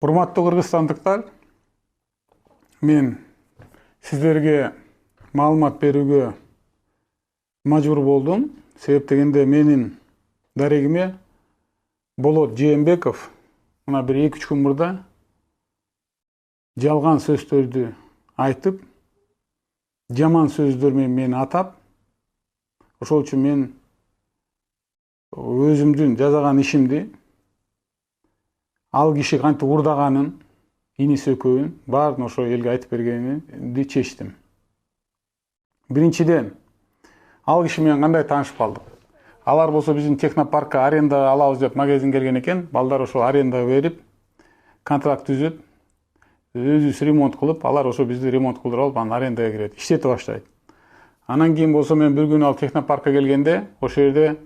Урматтуу кыргызстандыктар, мен сиздерге маалымат берүүгө мажбур болдум. Себеп дегенде менин дарегиме Болот Жээнбеков мына бир 2-3 күн мурда жалган сөздөрдү айтып, жаман сөздөр менен мени атап, ошол үчүн мен өзүмдүн жасаган ишимди ал киши кантип урдаганын, иниси экөөүн баарын ошо элге айтып бергенди чечтим. Биринчиден, ал киши менен кандай таанышып калдык? Алар болсо биздин технопаркка арендага алабыз деп магазин келген экен. Балдар ошо арендага берип, контракт түзүп, өзүбүз ремонт кылып, алар ошо бизди ремонт кылдырып алып, анан арендага кирет, иштете баштайт. Анан кийин болсо мен бир күнү ал технопаркка келгенде, ошол жерде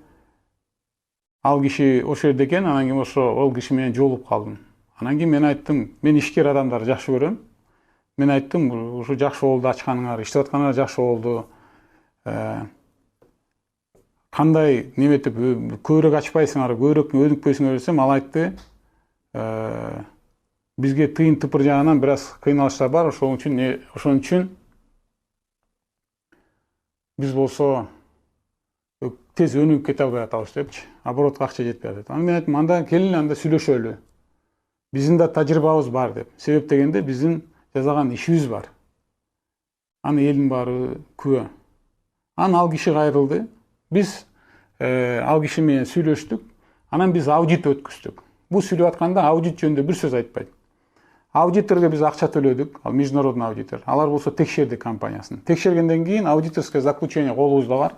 ал киши ошол жерде экен, анан кийин ошо ал киши менен жолугуп калдым. Анан кийин мен айттым, мен ишкер адамдарды жакшы көрөм. Мен айттым, ушу жакшы болду ачканыңар, иштеп атканыңар жакшы болду. Кандай неметип көбүрөөк ачпайсыңар, көбүрөөк өнүкпөйсүңөр десем, ал айтты, бизге тыйын тыпыр жагынан бир аз кыйналыштар бар, ошон үчүн биз болсо тез өнүгүп кете албай атабыз депчи, оборотко акча жетпей атат. Анан мен айттым, анда келин анда сүйлөшөлү. Биздин да тажрыйбабыз бар деп. Себеп дегенде биздин жасаган ишибиз бар. Аны элдин баары күбө. Анан ал киши кайрылды. Биз ал киши менен сүйлөштүк. Анан биз аудит өткүздүк. Бул сүйлөп атканда аудит жөнүндө бир сөз айтпайт. Аудиторго биз акча төлөдүк, ал международный аудитор. Алар болсо текшерди компаниясын. Текшергенден кийин аудиторское заключение колубузда бар.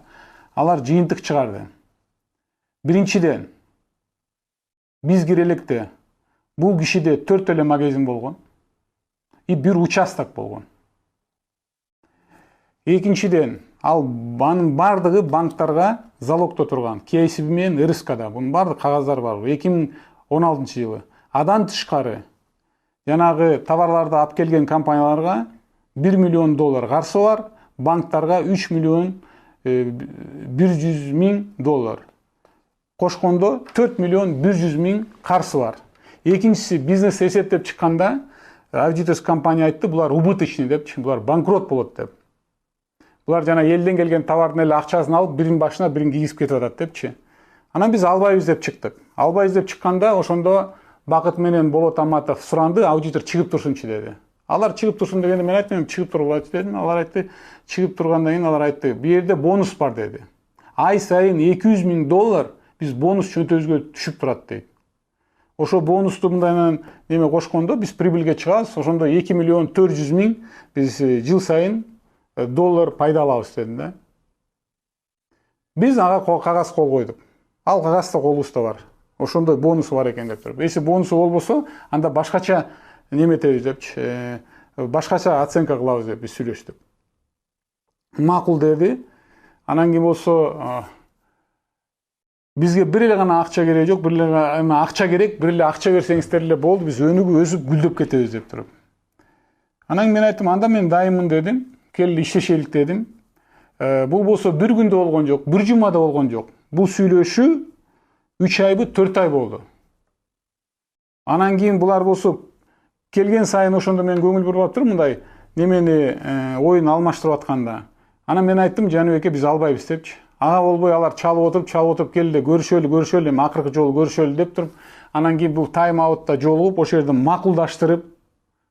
Алар жыйынтык чыгарды. Биринчиден, биз кире электе бул кишиде 4 эле магазин болгон и бир участок болгон. Экинчиден, анын бардыгы банктарга залогдо турган. KCB менен РСКда. Бунун бардык кагаздары бар. 2016 жылы. Адан тышкары жанагы товарларды алып келген компанияларга $1 миллион карсы бар, банктарга $3 миллион 100 000. Кошкондо $4 миллион 100 000 карсы бар. Экинчиси, бизнес эсептеп чыкканда аудиторский компания айтты, булар убыточный депчи, булар банкрот болот деп. Булар жана элден келген товардын эле акчасын алып, биринин башына бирин кийгизип кетип атат депчи. Анан биз албайбыз деп чыктык. Албайбыз деп чыкканда, ошондо Бакыт менен Болот Аматов суранды, аудитор чыгып турсунчу деди. Алар чыгып турсун дегенде мен айттым, чыгып турбайт дедим. Алар айтты, чыгып тургандан кийин алар айтты, бу жерде бонус бар деди. Ай сайын $200 000 биз бонус чөнтөбүзгө түшүп турат дейт. Ошо бонусту мындай неме кошкондо биз прибыльге чыгабыз, ошондо $2 миллион 400 000 биз жыл сайын доллар пайда алабыз дедим да. Биз ага кагаз кол койдук. Ал кагаз да колубузда бар. Ошондой бонусу бар экен деп туруп. Эси бонусу болбосо, анда башкача неметебиз депчи, башкача оценка кылабыз деп биз сүйлөштүк. Макул деди. Анан кийин болсо бизге бир эле гана акча кереги жок, бир эле гана акча керек, бир эле акча берсеңиздер эле болду, биз өнүгүп өсүп гүлдөп кетебиз деп туруп. Анан мен айттым, анда мен дайыммын дедим, кел иштешелик дедим. Бул болсо бир күндө болгон жок, бир жумада болгон жок. Бул сүйлөшүү 3 айбы 4 ай болду. Анан кийин булар болсо келген сайын ошондо мен көңүл буруп атып мындай немени оюн алмаштырып атканда. Анан мен айттым, Жаныбекке биз албайбыз депчи. Ага болбой алар чалып отуруп келди, көрүшөлү, эми акыркы жолу көрүшөлү деп туруп, анан кийин бул тайм аутта жолугуп, ошол жерде макулдаштырып,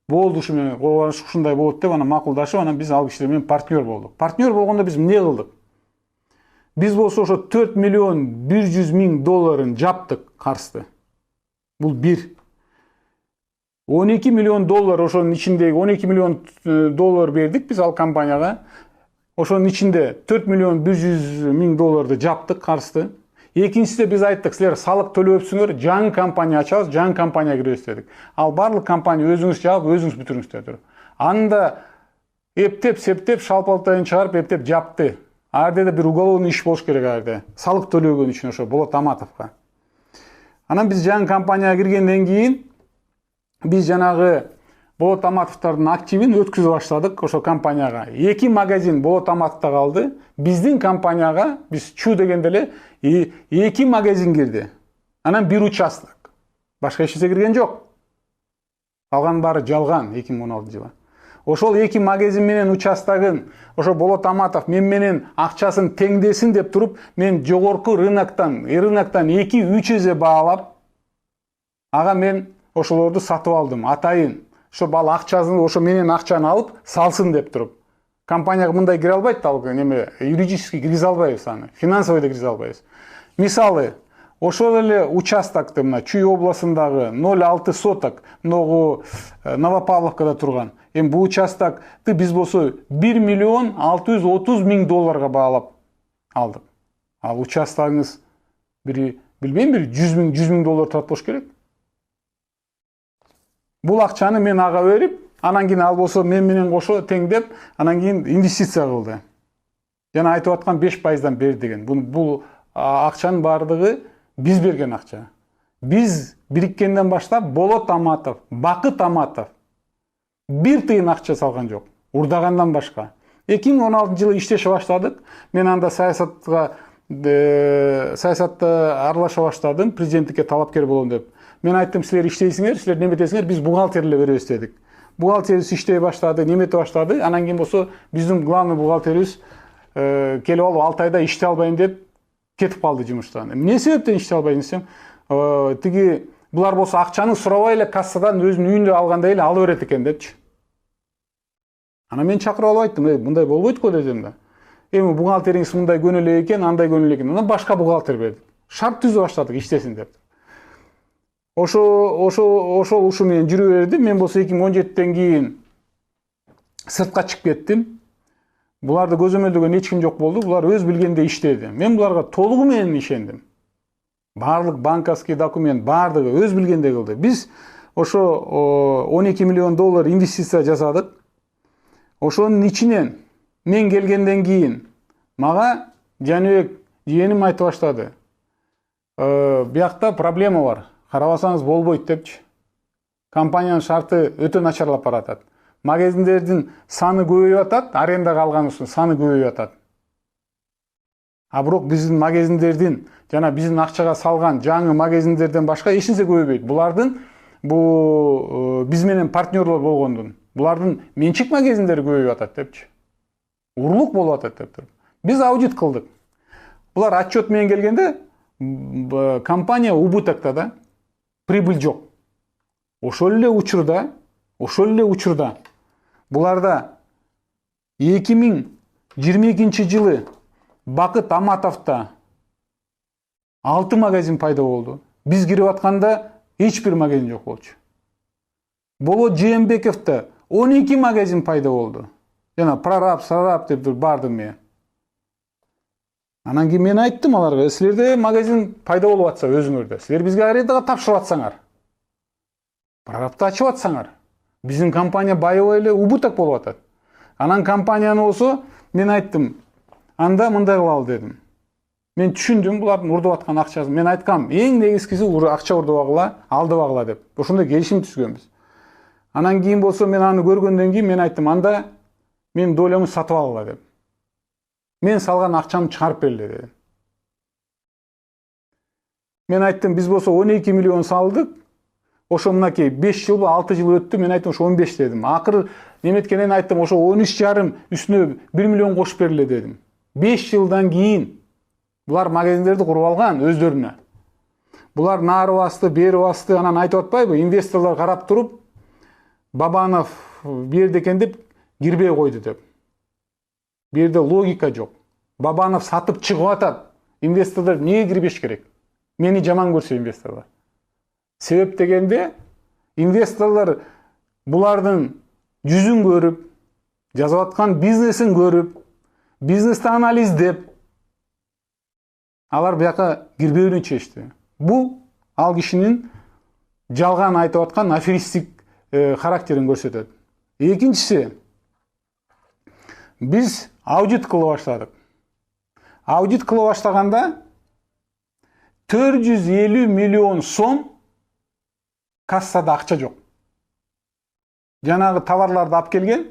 болду ушундай болот деп, анан макулдашып, анан биз ал кишилер менен партнер болдук. Партнер болгондо биз эмне кылдык? Биз болсо ошо $4 миллион 100 000 жаптык карызды. Бул бир. $12 миллион ошонун ичиндеги $12 миллион бердик биз ал компанияга. Ошонун ичинде $4 миллион 100 000 жаптык карызды. Экинчисинде биз айттык, силер салык төлөпсүңөр, жаңы компания ачабыз, жаңы компания киребиз дедик. Ал барлык компания өзүңүз жаап, өзүңүз бүтүрүңүз деп. Анда эптеп, септеп, шалпалтайын чыгарып, эптеп жапты. Ардеде бир уголовный иш болуш керек арды. Салык төлөгөн үчүн ошо Болот Аматовго. Анан биз жаңы компанияга киргенден кийин биз жанагы Болот Аматовдордун активин өткүзүп баштадык ошо компанияга. 2 магазин Болот Аматовдо калды. Биздин компанияга биз чу дегенде эле 2 магазин кирди. Анан бир участок. Башка эч нерсе кирген жок. Алган баары жалган 2016 жылы. Ошол эки магазин менен участогын ошо Болот Аматов мен менен акчасын теңдесин деп туруп, мен жогорку рыноктон 2-3 эсе баалап, ага мен ошолорду сатып алдым. Атайын ошо бал акчасын ошо менен акчаны алып салсын деп туруп. Компанияга мындай кире албайт, ал неме юридически киргизе албайбыз аны, финансовый да киргизе албайбыз. Мисалы, ошол эле участокты мына Чүй областындагы 0,6 соток могу Новопавловкада турган. Эми бул участокты биз болсо 1 миллион 630 миң долларга баалап алдык. Ал участогуңуз билбейм, бир 100 миң доллар турат болуш керек. Бул акчаны мен ага берип, анан кийин ал болсо мен менен кошо теңдеп, анан кийин инвестиция кылды. Жана айтып аткан 5%дан бер деген. Бул акчанын баардыгы биз берген акча. Биз бириккенден баштап Болот Аматов, Бакыт Аматов бир тыйын акча салган жок, урдагандан башка. 2016 жылы иштеше баштадык. Мен анда саясатта аралаша баштадым, президенттикке талапкер болом деп. Мен айттым, силер иштейсиңер, силер неметесиңер, биз бухгалтер эле беребиз дедик. Бухгалтерибиз иштей баштады, немете баштады. Анан кийин болсо биздин главный бухгалтерибиз келип алып 6 айда иштей албайм деп кетип калды жумуштан. Эмне себептен иштей албайм десем, тиги булар болсо акчаны сурабай эле кассадан өзүнүн үйүндө алгандай эле ала берет экен депчи. Анан мен чакырып алып айттым, мындай болбойт го дедим да. Эми бухгалтериңиз мындай көнөлүү экен, андай көнөлүү экен. Анан башка бухгалтер бердик. Шарт түзүп баштадык иштесин деп. Ошол ушу менен жүрө берди. Мен болсо 2017-тен кийин сыртка чыгып кеттим. Буларды көзөмөлдөгөн эч ким жок болду. Булар өз билгендей иштеди. Мен буларга толугу менен ишендим. Барлык банковский документ бардыгы өз билгендей кылды. Биз ошо 12 миллион доллар инвестиция жасадык. Ошонун ичинен мен келгенден кийин мага Жаныбек жыеним айтып баштады. Биякта проблема бар. Карабасаңыз болбойт депчи. Компаниянын шарты өтө начарлап баратат. Магазиндердин саны көбөйүп атат, арендага алганыбыздын саны көбөйүп атат. А бирок биздин магазиндердин жана биздин акчага салган жаңы магазиндерден башка эч нерсе көбөйбөйт. Булардын биз менен партнерлор болгондун, булардын менчик магазиндери көбөйүп атат депчи. Урлук болуп атат деп туруп. Биз аудит кылдык. Булар отчет менен келгенде компания убытокта да, прибыль жок. Ошол эле учурда буларда 2022 жылы Бакыт Аматовта 6 магазин пайда болду. Биз кирип атканда эч бир магазин жок болчу. Болот Жээнбековта 12 магазин пайда болду. Жана прораб, сараб деп бардым мен. Анан кийин мен айттым аларга, силерде магазин пайда болуп атса өзүңөрдө, силер бизге арендага тапшырып атсаңар. Прорабты ачып атсаңар. Биздин компания байыбай эле убыток болуп атат. Анан компанияны болсо мен айттым, анда мындай кылалы дедим. Мен түшүндүм булардын урдуп аткан акчасын. Мен айткам, эң негизгиси акча урдубагыла, алдыбагыла деп. Ошондой келишим түзгөнбүз. Анан кийин болсо мен аны көргөндөн кийин мен айттым, анда мен долямды сатып алгыла деп. Мен салган акчамды чыгарып бергиле дедим. Мен айттым, биз болсо 12 миллион салдык. Ошо мынакей 5 жылбы 6 жыл өттү, мен айттым ошо 15 дедим. Акыры неметкенен айттым, ошо 13,5 үстүнө 1 миллион кошуп бергиле дедим. 5 жылдан кийин булар магазиндерди куруп алган өздөрүнө. Булар нары басты, бери басты, анан айтып атпайбы, инвесторлор карап туруп, Бабанов берди экен деп кирбей койду деп. Бу жерде логика жок. Бабанов сатып чыгып атат. Инвесторлор эмнеге кирбеш керек? Мени жаман көрсө инвесторлор. Себеп дегенде инвесторлор булардын жүзүн көрүп, жазып аткан бизнесин көрүп, бизнести анализдеп, алар бияка кирбеүүнү чечти. Бул ал кишинин жалган айтып аткан аферистик характерин көрсөтөт. Экинчиси, биз аудит кыла баштадык. Аудит кыла баштаганда 450 миллион сом кассада акча жок. Жанагы товарларды алып келген,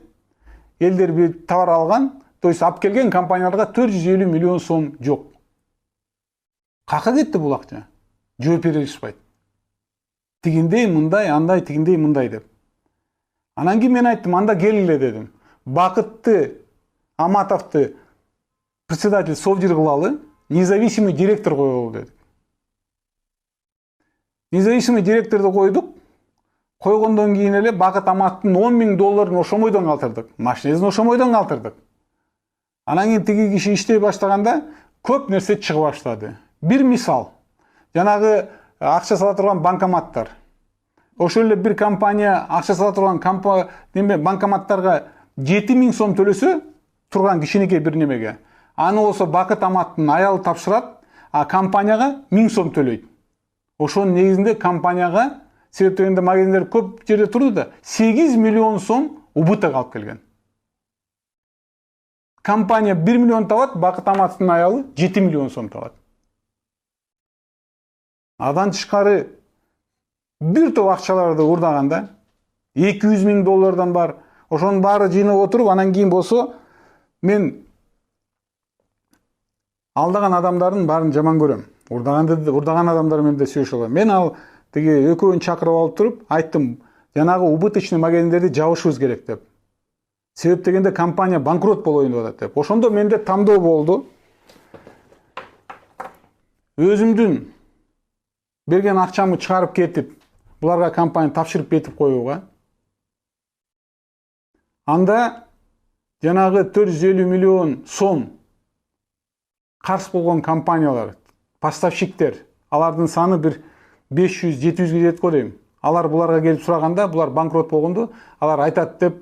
элдер бир товар алган, то есть алып келген компанияларга 450 миллион сом жок. Кака кетти бул акча? Жооп бере алышпайт. Тигиндей мындай, андай, тигиндей мындай деп. Анан кийин мен айттым, анда келгиле дедим. Бакытты Аматовду председатель совдир кылалы, независимый директор коелу дедик. Независимый директорду койдук. Койгондон кийин эле Бакыт Аматтын 10 000 долларын ошомойдон калтырдык. Машинесин ошомойдон калтырдык. Анан кийин тиги киши иштей баштаганда көп нерсе чыга баштады. Бир мисал, жанагы акча сала турган банкоматтар. Ошол эле бир компания акча сала турган банкоматтарга 7 000 сом төлөсө турган кичинекей бир немеге. Аны болсо Бакыт Аматтын аялы тапшырат, а компанияга 1000 сом төлөйт. Ошонун негизинде компанияга себеп дегенде магазиндер көп жерде турду да 8 миллион сом убыток алып келген. Компания 1 миллион табат, Бакыт Аматтын аялы 7 миллион сом табат. Адан тышкары бир топ акчаларды урдаганда 200 000 доллардан бар. Ошонун баары жыйнап отуруп, анан кийин болсо мен алдаган адамдардын баарын жаман көрөм. Урдаган адамдар менен да сүйлөшө алам. Мен ал тиги экөөнү чакырып алып туруп айттым, жанагы убыточный магазиндерди жабышыбыз керек деп. Себеп дегенде компания банкрот болоюн деп атат деп. Ошондо менде тандоо болду. Өзүмдүн берген акчамы чыгарып кетип, буларга компания тапшырып кетип коюуга. Анда жанагы 450 миллион сом карыз болгон компаниялар, поставщиктер, алардын саны бир 500-700 жетет го дейм. Алар буларга келип сураганда, булар банкрот болгонду, алар айтат деп,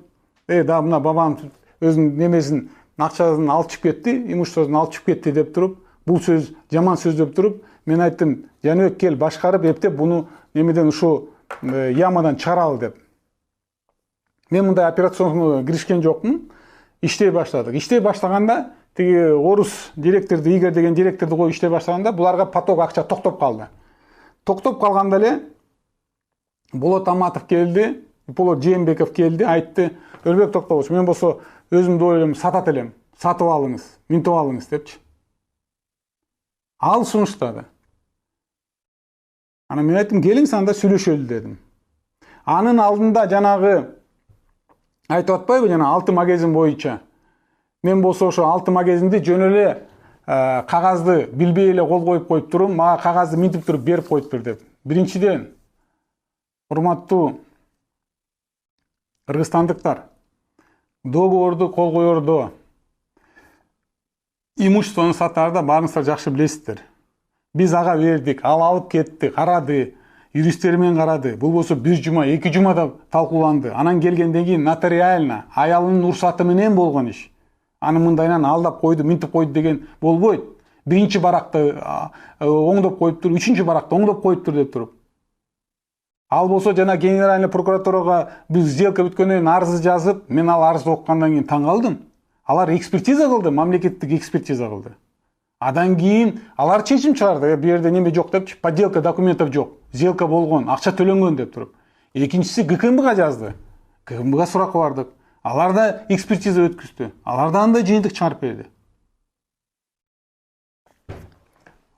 да мына бабам өзүнүн немесин, акчасын алып чыгып кетти, имуществосун алып чыгып кетти деп туруп, бул сөз жаман сөз деп туруп, мен айттым, Жаныбек кел башкарып эптеп буну немеден ушу ямадан чыгаралы деп. Мен мындай операционга киришкен жокмун. Иштей баштадык. Иштей баштаганда тиги орус директорду, Игорь деген директорду коюп иштей баштаганда буларга поток акча токтоп калды. Токтоп калганда эле Болот Аматов келди, Болот Жээнбеков келди, айтты, Өрбек Токтогуч, мен болсо өзүм дойлом сатат элем, сатып алыңыз, минтип алыңыз депчи. Ал сунуштады. Анан мен айттым, келиңиз анда сүйлөшөлү дедим. Анын алдында жанагы айтып атпайбы, жана 6 магазин боюнча. Мен болсо ошо 6 магазинди жөн эле кагазды билбей эле кол коюп коюп турум, мага кагазды минтип туруп берип коюп бер деп. Биринчиден, урматтуу кыргызстандыктар, договорду кол коердо, имуществону сатаарда баарыңыздар жакшы билесиздер. Биз ага бердик, ал алып кетти, карады, юристтер менен карады. Бул болсо 1 жума, 2 жумада талкууланды. Анан келгенден кийин нотариально аялынын уруксаты менен болгон иш. Аны мындайынан алдап койду, минтип койду деген болбойт. Биринчи баракты оңдоп коюп туруп, үчүнчү баракты оңдоп коюп тур деп туруп. Ал болсо жана генеральный прокуратурага биз сделка бүткөндөн кийин арыз жазып, мен ал арызды окугандан кийин таң калдым. Алар экспертиза кылды, мамлекеттик экспертиза кылды. Адан кийин алар чечим чыгарды, бу жерде неме жок депчи, подделка документов жок, сделка болгон, акча төлөнгөн деп туруп. Экинчиси ГКМБга жазды. ГКМБга суракка бардык. Алар да экспертиза өткүздү. Алар да андай жыйынтык чыгарып берди.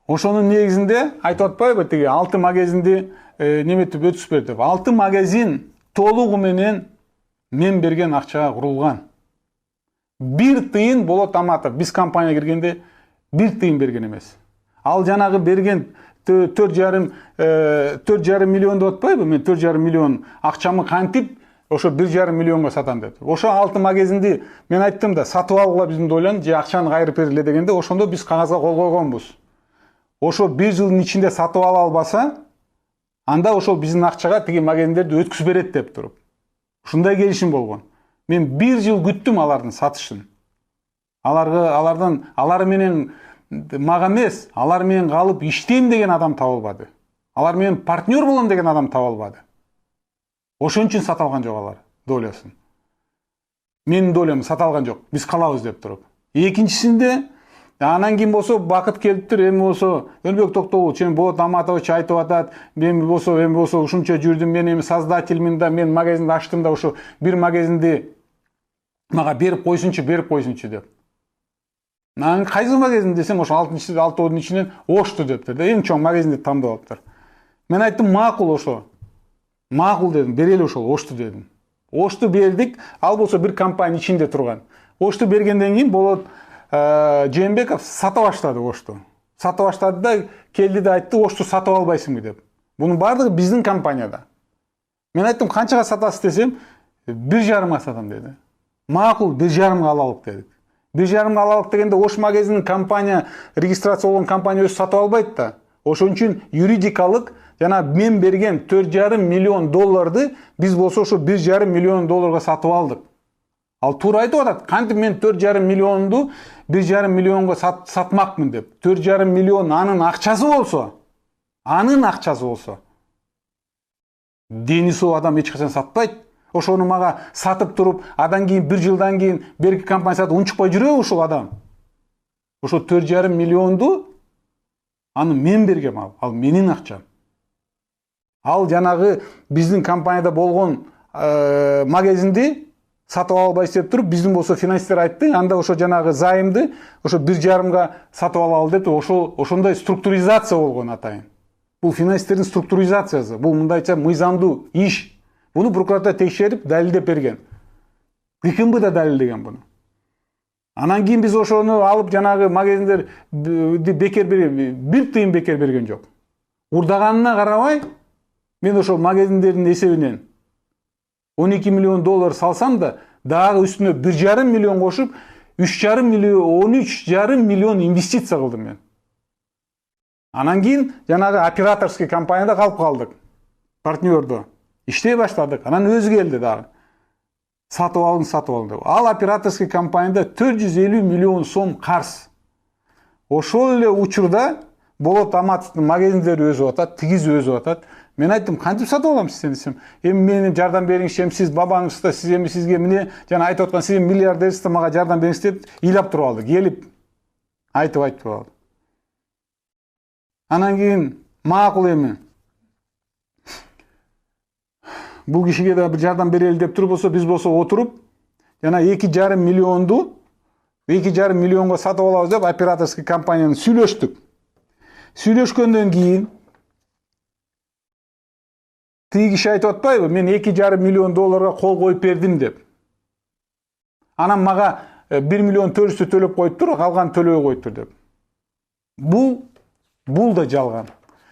Ошонун негизинде айтып атпайбы, тиги 6 магазинди неметип өткүзүп берди. 6 магазин толугу менен мен берген акчага курулган. 1 тыйын Болот Аматов биз компанияга киргенде 1 тыйын берген эмес. Ал жанагы берген 4,5 миллион деп атпайбы? Мен 4,5 миллион акчамы кантип ошо 1,5 миллионго сатам деп. Ошо 6 магазинди мен айттым да, сатып алгыла биздин дойлон, же акчаны кайрып бергиле дегенде, ошондо биз кагазга кол койгонбуз. Ошо 1 жылдын ичинде сатып ала албаса, анда ошол биздин акчага тиги магазиндерди өткүзүп берет деп туруп. Ушундай келишим болгон. Мен 1 жыл күттүм алардын сатышын. Алар менен мага эмес, алар менен калып иштейм деген адам табылбады. Алар менен партнер болом деген адам табылбады. Ошон үчүн саталган жок алар долясын. Менин долям саталган жок. Биз калабыз деп туруп. Экинчисинде анан кийин болсо Бакыт келиптир, эми болсо Өрбек Токтогул, чен Болот Аматович айтып атат, эми болсо ушунча жүрдүм, мен эми создательмин да, мен магазинди ачтым да, ошо бир магазинди мага берип койсунчу деп. Анан кайсы магазин десем, ошо 6-ын ичинен Ошту дептир да, эң чоң магазинди тандап алыптыр. Мен айттым, макул ошо. Макул дедим, берели ошол Ошту дедим. Ошту бердик, ал болсо бир компания ичинде турган. Ошту бергенден кийин Болот Жээнбеков сата баштады Ошту. Сата баштады да келди да айтты, Ошту сатып албайсыңбы деп. Бунун баардыгы биздин компанияда. Мен айттым, канчага сатасыз десем, 1,5 сатам деди. Макул, 1,5 алалык дедик. 1,5 алалык дегенде Ош магазинин компания, регистрация болгон компания өзү сатып албайт да. Ошон үчүн юридикалык жана мен берген 4,5 миллион долларды биз болсо ошо 1,5 миллион долларга сатып алдык. Ал туура айтып атат. Кантип мен 4,5 миллионду 1,5 миллионго сатмакмын деп. 4,5 миллион анын акчасы болсо. Денисов адам эч качан сатпайт. Ошону мага сатып туруп, адан кийин 1 жылдан кийин берки компания сатып унчукпай жүрөбү ушул адам? Ошо 4,5 миллионду аны мен бергем, ал менин акчам. Ал жанагы биздин компанияда болгон магазинди сатып албайсыз деп туруп, биздин болсо финансистер айтты, анда ошо жанагы займды ошо 1,5 сатып алалы деп, ошондой структуризация болгон атайын. Бул финансистердин структуризациясы, бул мындайча мыйзамдуу иш. Буну прокуратура текшерип, далилдеп берген. ГКМБ да далилдеген буну. Анан кийин биз ошону алып жанагы магазиндер бекер бир тыйын бекер берген жок. Урдаганына карабай, мен ошол магазиндердин эсебинен 12 миллион доллар салсам да, дагы үстүнө 1,5 миллион кошуп, 13,5 миллион инвестиция кылдым мен. Анан кийин жанагы операторский компанияда калып калдык. Партнердо иштей баштадык. Анан өзү келди дагы. Сатып алдым деп. Ал операторский компанияда 450 миллион сом карыз. Ошол эле учурда Болот Аматовдун магазиндери өзүп атат, тигиз өзүп атат. Мен айттым, кантип сатып алам сизден десем, эми мени жардам бериңизчи, сиз бабаңыз да, сизге эмне жана айтып аткан, сиз миллиардерсиз, мага жардам бериңиз деп ыйлап туруп алды. Келип айтып туруп алды. Анан кийин макул эми. Бул кишиге да бир жардам берели деп туруп болсо, биз болсо отуруп, жана 2,5 миллионго сатып алабыз деп операторский компанияны сүйлөштүк. Сүйлөшкөндөн кийин тиги киши айтып атпайбы, мен 2,5 миллион долларга кол коюп бердим деп. Анан мага 1 миллион 400 төлөп коюптур, калган төлөбөй коюптур деп. Бул да жалган.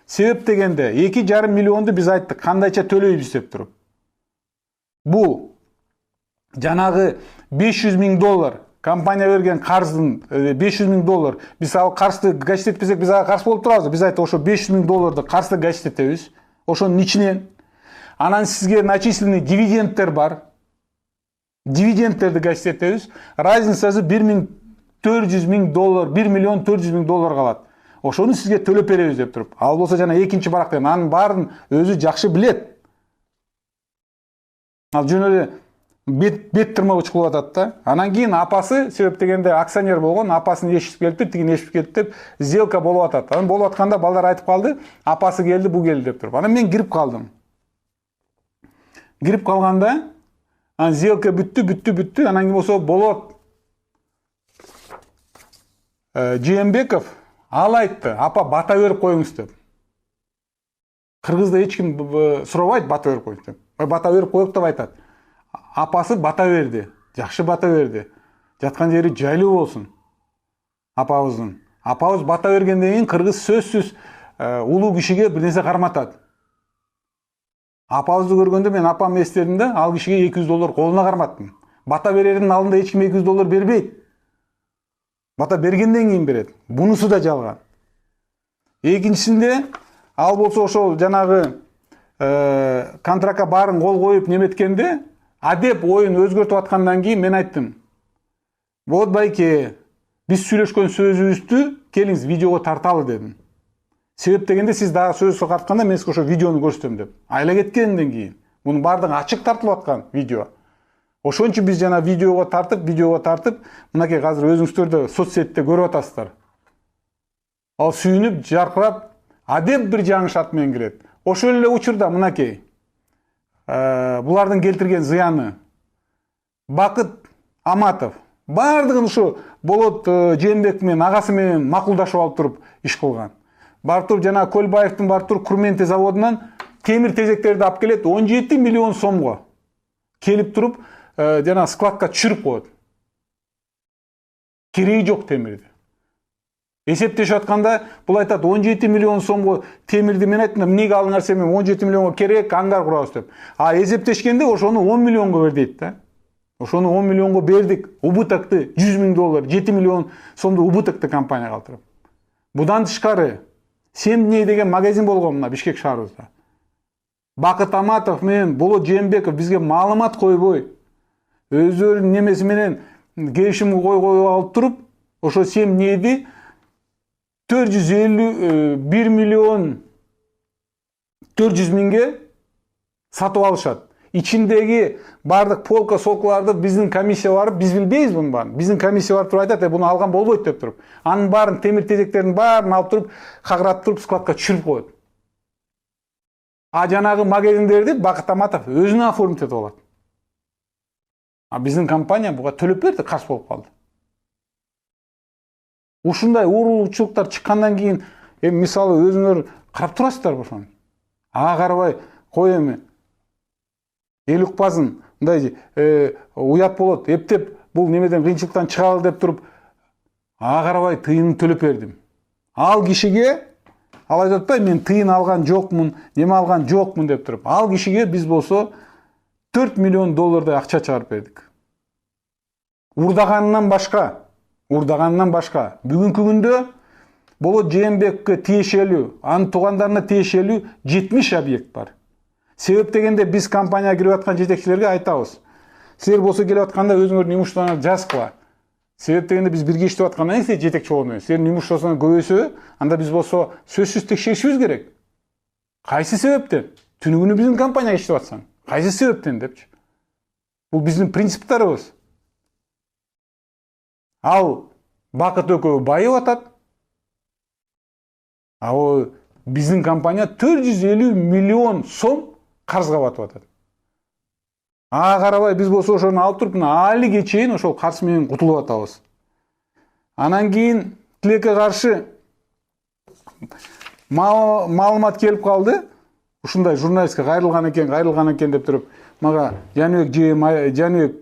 Себеп дегенде 2,5 миллионду биз айттык, кандайча төлөйбүз деп туруп. Бул жанагы 500 миң доллар компания берген карыздын 500 миң доллар. Биз ал карызды гашт этпесек, биз ага каршы болуп турабыз. Биз айттык, ошо 500 миң долларды карызды гашт этебиз. Ошонун ичинен анан сизге начисленный дивидендтер бар. Дивидендтерди гашт этебиз. Разницасы 1,4 миң доллар, 1 миллион 400 миң доллар калат. Ошону сизге төлөп беребиз деп туруп. Ал болсо жана экинчи барак деген, анын баарын өзү жакшы билет. Ал жөн эле бет тырмагыч кылып атат да. Анан кийин апасы, себеп дегенде акционер болгон, апасын ешип келиптир, тигин ешип келип деп сделка болуп атат. Анан болуп атканда балдар айтып калды, апасы келди, бу келди деп туруп. Анан мен кирип калдым. Кирип калганда, анан сделка бүттү, анан кийин болсо Болот Жээнбеков ал айтты, апа бата берип коюңуз деп. Кыргызда эч ким сурабайт бата берип коюңуз деп. Бата берип коюк деп айтат. Апасы бата берди, жакшы бата берди. Жаткан жери жайлуу болсун. Апабыздын. Апабыз бата бергенден кийин кыргыз сөзсүз улуу кишиге бир нерсе карматат. Апабызды көргөндө мен апам эстедим да, ал кишиге 200 доллар колуна карматтым. Бата берердин алдында эч ким 200 доллар бербейт. Бата бергенден кийин берет. Бунусу да жалган. Экинчисинде ал болсо ошол жанагы контрактка баарын кол коюп неметкенде, адеп оюн өзгөртүп аткандан кийин мен айттым, Болот байке, биз сүйлөшкөн сөзүбүздү келиңиз видеого тарталы дедим. Себеп дегенде сиз дагы сөз тартканда мен сизге ошо видеону көрсөтөм деп. Айла кеткенден кийин мунун баардыгы ачык тартылып аткан видео. Ошон үчүн биз жана видеого тартып, мынакей азыр өзүңүздөр да соцсетте көрүп атасыздар. Ал сүйүнүп, жаркырап, адеп бир жаңы шарт менен кирет. Ошол эле учурда мынакей булардын келтирген зыяны Бакыт Аматов баардыгын ушу Болот Жээнбеков менен агасы менен макулдашып алып туруп иш кылган. Барып туруп жана Көлбаевдин барып туруп Курменте заводунан темир тезектерди алып келет 17 миллион сомго. келип туруп жана складка түшүрүп коет. Кереги жок темирди. Эсептешип атканда бул айтат 17 миллион сомго темирди мен айттым, эмнеге ал нерсе мен 17 миллионго керек, ангар курабыз деп. А эсептешкенде ошону 10 миллионго бер дейт да. Ошону 10 миллионго бердик. Убытыкты 100 миң доллар, 7 миллион сомду убытыкты компания калтырып. Будан тышкары Семдней деген магазин болгон мына Бишкек шаарыбызда. Бакыт Аматов менен Болот Жээнбеков бизге маалымат койбой, өздөрүнүн немеси менен келишим койгоп алып туруп, ошо Семднейди 451 миллион 400 миңге сатып алышат. İçindeki бардык полка солкаларды биздин комиссия барып, биз билбейбиз мунун баарын. Биздин комиссия барып туруп айтат, буну алган болбойт деп туруп. Анын баарын темир тезектерин баарын алып туруп, кагыратып туруп складка түшүрүп коет. А жанагы магазиндерди Бакыт Аматов өзүнө оформить этип алат. А биздин компания буга төлөп берди, каршы болуп калды. Ушундай уурулуучулуктар чыккандан кийин, мисалы өзүңөр карап турасыздар ошону. Ага карабай, кой эми эл укпасын, мындай уят болот, эптеп бул немеден кыйынчылыктан чыгалы деп туруп, ага карабай тыйынын төлөп бердим. Ал кишиге ал айтып атпайбы, мен тыйын алган жокмун, неме алган жокмун деп туруп. Ал кишиге биз болсо 4 миллион доллардай акча чыгарып бердик. Урдаганынан башка, бүгүнкү күндө Болот Жээнбековке тиешелүү, анын туугандарына тиешелүү 70 объект бар. Себеп дегенде биз компания кирип аткан жетекчилерге айтабыз. Силер болсо келип атканда өзүңөрдүн имуществоңорду жазгыла. Себеп дегенде биз бирге иштеп аткандан кийин жетекчи болдуң. Силердин имуществоңор көбөйсө, анда биз болсо сөзсүз текшеришибиз керек. Кайсы себептен? Түнүгүнү биздин компанияга иштеп атсаң, кайсы себептен депчи. Бул биздин принциптарыбыз. Ал Бакыт экөө байып атат. А биздин компания 450 миллион сом карызга батып атат. Ага карабай биз болсо ошону алып туруп, алиге чейин ошол карыз менен кутулуп атабыз. Анан кийин тилекке каршы маалымат келип калды. Ушундай журналистке кайрылган экен деп туруп, мага Жаныбек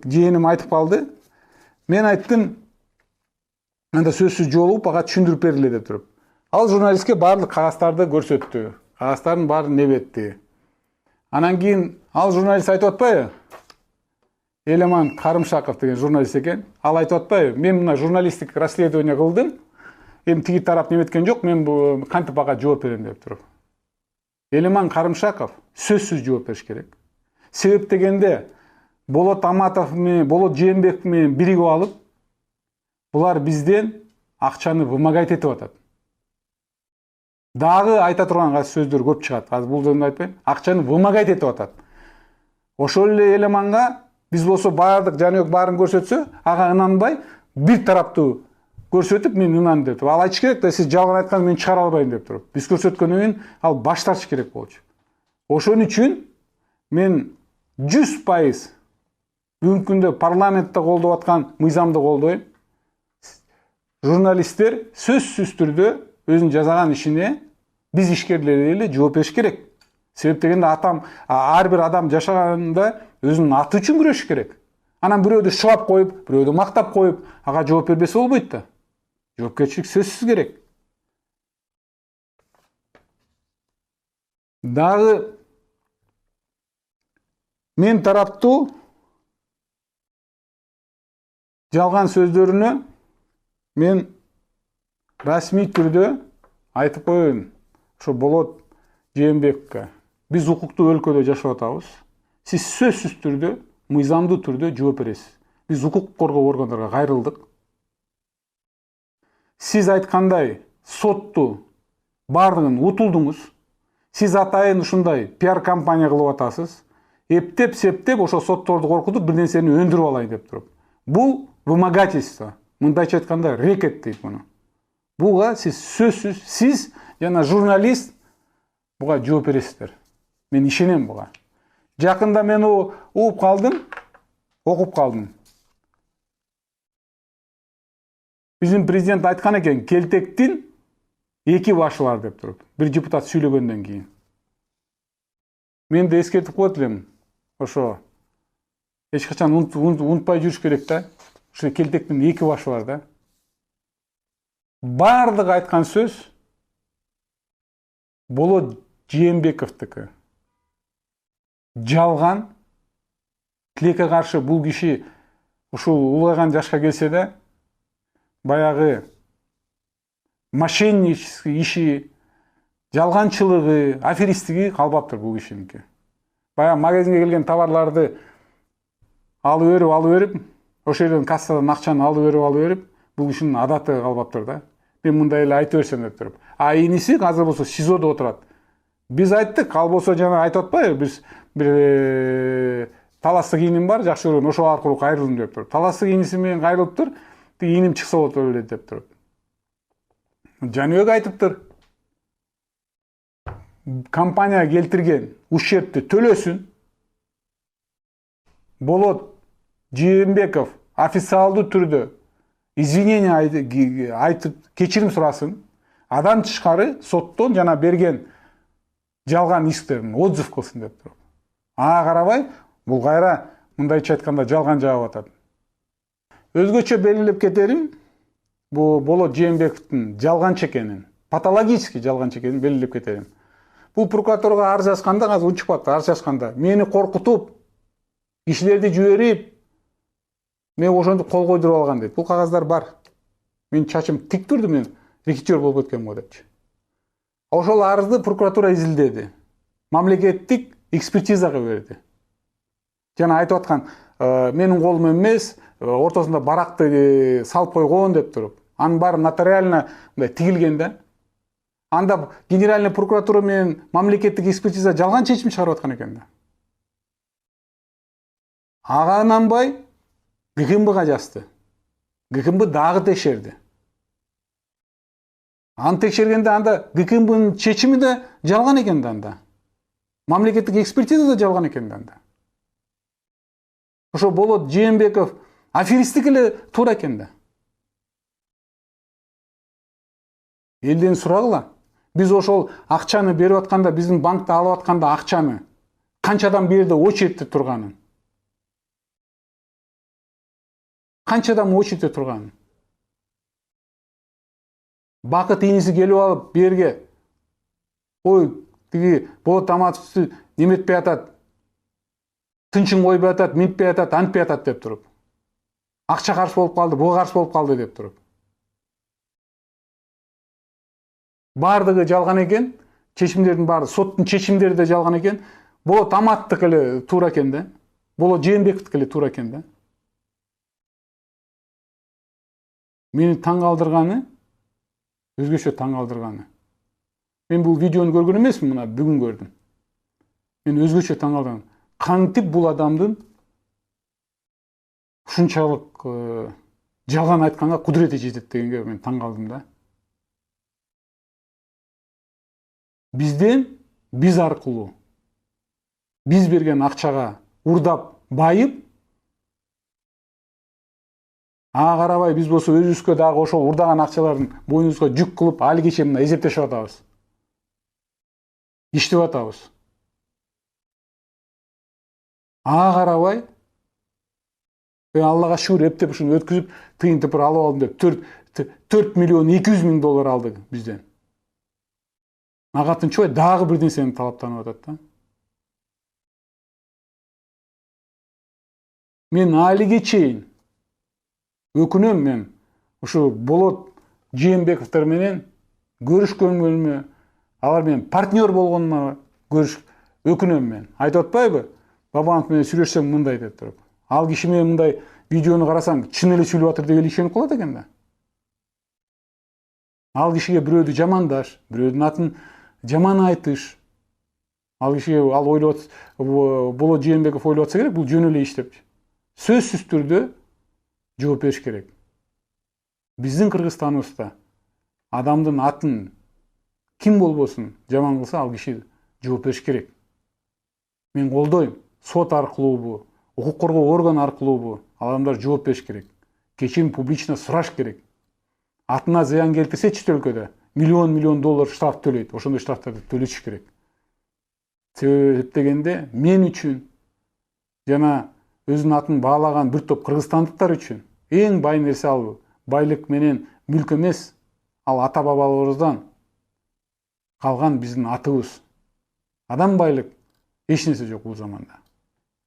жээним айтып калды. Мен айттым, анда сөзсүз жолугуп, ага түшүндүрүп бергиле деп туруп. Ал журналистке баардык кагаздарды көрсөттү. Кагаздардын баарын небетти. Анан кийин ал журналист айтып атпайбы? Элеман Карымшаков деген журналист экен. Ал айтып атпайбы? Мен мына журналисттик расследование кылдым. Эми тиги тарап неметкен жок, мен бу кантип ага жооп берем деп туруп. Элеман Карымшаков сөзсүз жооп бериш керек. Себеп дегенде Болот Аматов менен Болот Жээнбеков менен биригип алып, булар бизден акчаны вымогать этип атат. Дагы айта турган сөздөр көп чыгат. Азыр бул жөнүндө айтпайм. Акчаны вымогать этип атат. Ошол эле Элеманга биз болсо баардык Жаныбек баарын көрсөтсө, ага ынанбай, бир тараптуу көрсөтүп, мен ынандым деп. Ал айтыш керек да, сиз жалган айтканды мен чыгара албайм деп туруп. Биз көрсөткөндөн кийин ал баш тартыш керек болчу. Ошон үчүн мен 100% бүгүнкү күндө парламентте колдоп аткан мыйзамды колдойм. Журналисттер сөзсүз түрдө өзүнүн жасаган ишине биз ишкерлер эле жооп бериш керек. Себеп дегенде ар бир адам жашаганда өзүнүн аты үчүн күрөшүш керек. Анан бирөөдү шылап коюп, бирөөдү мактап коюп, ага жооп бербесе болбойт да. Жоопкерчилик сөзсүз керек. Дагы мен тараптуу жалган сөздөрүнө мен расмий түрдө айтып коеюн. Ошо Болот Жээнбековго биз укуктуу өлкөдө жашап атабыз. Сиз сөзсүз түрдө, мыйзамдуу түрдө жооп бересиз. Биз укук коргоо органдарга кайрылдык. Сиз айткандай сотту бардыгын утулдуңуз. Сиз атайын ушундай пиар компания кылып атасыз. Эптеп-септеп ошо сотторду коркутуп бир нерсени өндүрүп алайын деп туруп. Бул вымогательство. Мындайча айтканда рекет дейт муну. Буга сиз сөзсүз, сиз жана журналист буга жооп бересиздер. Мен ишенем буга. Жакында мен угуп калдым, окуп калдым. Биздин президент айткан экен, келтектин эки башы бар деп туруп. Бир депутат сүйлөгөндөн кийин. Мен да эскертип коет элем. Ошо эч качан унутпай жүрүш керек да. Ушул келтектин эки башы бар да. Бардыгы айткан сөз Болот Жээнбековдуку. Жалган. Тилекке каршы бул киши ушул улгайган жашка келсе да, баягы мошеннический иши, жалганчылыгы, аферисттиги калбаптыр бул кишиники. Баягы магазинге келген товарларды алып берип, ошол жерден кассадан акчаны алып берип, бул кишинин адаты калбаптыр да. Мен мындай эле айта берсем деп туруп. А иниси азыр болсо СИЗОдо отурат. Биз айттык, ал болсо жана айтып атпайбы, биз бир таластык иним бар, жакшы көрөм, ошол аркылуу кайрылдым деп туруп. Таластык иниси менен кайрылыптыр, иним чыкса болот эле деп туруп. Жаныбек айтыптыр. Компания келтирген ущербти төлөсүн. Болот Жээнбеков официалдуу түрдө извинение айтып кечирим сурасын. Адан тышкары соттон жана берген жалган исктерин отзыв кылсын деп туруп. Ага карабай, бул кайра мындайча айтканда жалган жаап атат. Өзгөчө белгилеп кетерим, бул Болот Жээнбековдун жалганчы экенин, патологический жалганчы экенин белгилеп кетерим. Бул прокуратурага арыз жазганда, азыр унчукпапты, арыз жазганда мени коркутуп, кишилерди жиберип, мен ошондо кол койдуруп алган дейт. Бул кагаздар бар. Мен чачым тик турду, мен рекетер болуп кеткем го депчи. Ошол арызды прокуратура изилдеди. Мамлекеттик экспертизага берди. Жана айтып аткан, менин колум эмес, ортосунда баракты салып койгон деп туруп. Анын баары нотариально мындай тигилген да. Анда генеральный прокуратура менен мамлекеттик экспертиза жалган чечим чыгарып аткан экен да. Ага ынанбай ГКМБга жазды. ГКМБ дагы текшерди. Аны текшергенде анда ГКМБнын чечими да жалган экен да анда. Мамлекеттик экспертиза да жалган экен да анда. Ошо Болот Жээнбеков аферисттик эле туура экен да. Элден сурагыла. Биз ошол акчаны берип атканда, биздин банкта алып атканда акчаны канчадан бери очередте турганын. Канчадан очередте турганын. Бакыт иниси келип алып берге, ой, тиги Болот Аматовду неметпей атат, тынчын койбой атат, минтпей атат, антпей атат деп туруп. Акча каршы болуп калды, буга каршы болуп калды деп туруп. Бардыгы жалган экен, чечимдердин баары, соттун чечимдери да жалган экен. Болот Аматтык эле туура экен да. Болот Жээнбековдук эле туура экен да. Мени таң калтырганы, өзгөчө таң калтырганы. Мен бул видеону көргөн эмесмин, мына бүгүн көрдүм. Мен өзгөчө таң калтырган. Кантип бул адамдын ушунчалык жалган айтканга кудурети жетет дегенге мен таң калдым да. Биз аркылуу, биз берген акчага урдап, байып, ага карабай биз болсо өзүбүзгө дагы ошол урдаган акчалардын боюнубузга жүк кылып, али кече мына эсептешип атабыз. Иштеп атабыз. Ага карабай, Аллага шүгүр эптеп ушуну өткүзүп, тыйынтып алып алдым деп 4 миллион 200 миң доллар алдык бизден. Агатын чой дагы бир нерсени талаптанып атат да. Мен алиге чейин өкүнөм, мен ушу Болот Жээнбековдор менен көрүшкөнүмө, алар менен партнер болгонума өкүнөм мен. Айтып атпайбы? Бабанов менен сүйлөшсөм мындай деп туруп. Ал киши менен мындай видеону карасаң, чын эле сүйлөп атыр деп ишенип калат экен да. Ал кишиге бирөөдү жамандаш, бирөөдүн атын жаман айтыш. Ал кишиге ал ойлоп, Болот Жээнбеков ойлоп атса керек, бул жөн эле иш деп. Сөзсүз түрдө жооп бериш керек. Биздин Кыргызстаныбызда адамдын атын ким болбосун жаман кылса, ал киши жооп бериш керек. Мен колдойм. Сот аркылуубу, укук коргоо орган аркылуубу адамдар жооп бериш керек. Кечирим публично сураш керек. Атына зыян келтирсе чет өлкөдө миллион доллар штраф төлөйт. Ошондой штрафтарды төлөтүш керек. Себеп дегенде мен үчүн жана өзүнүн атын баалаган бир топ кыргызстандыктар үчүн эң бай нерсе ал байлык менен мүлк эмес, ал ата бабаларыбыздан калган биздин атыбыз. Адам байлык эч нерсе жок бул заманда.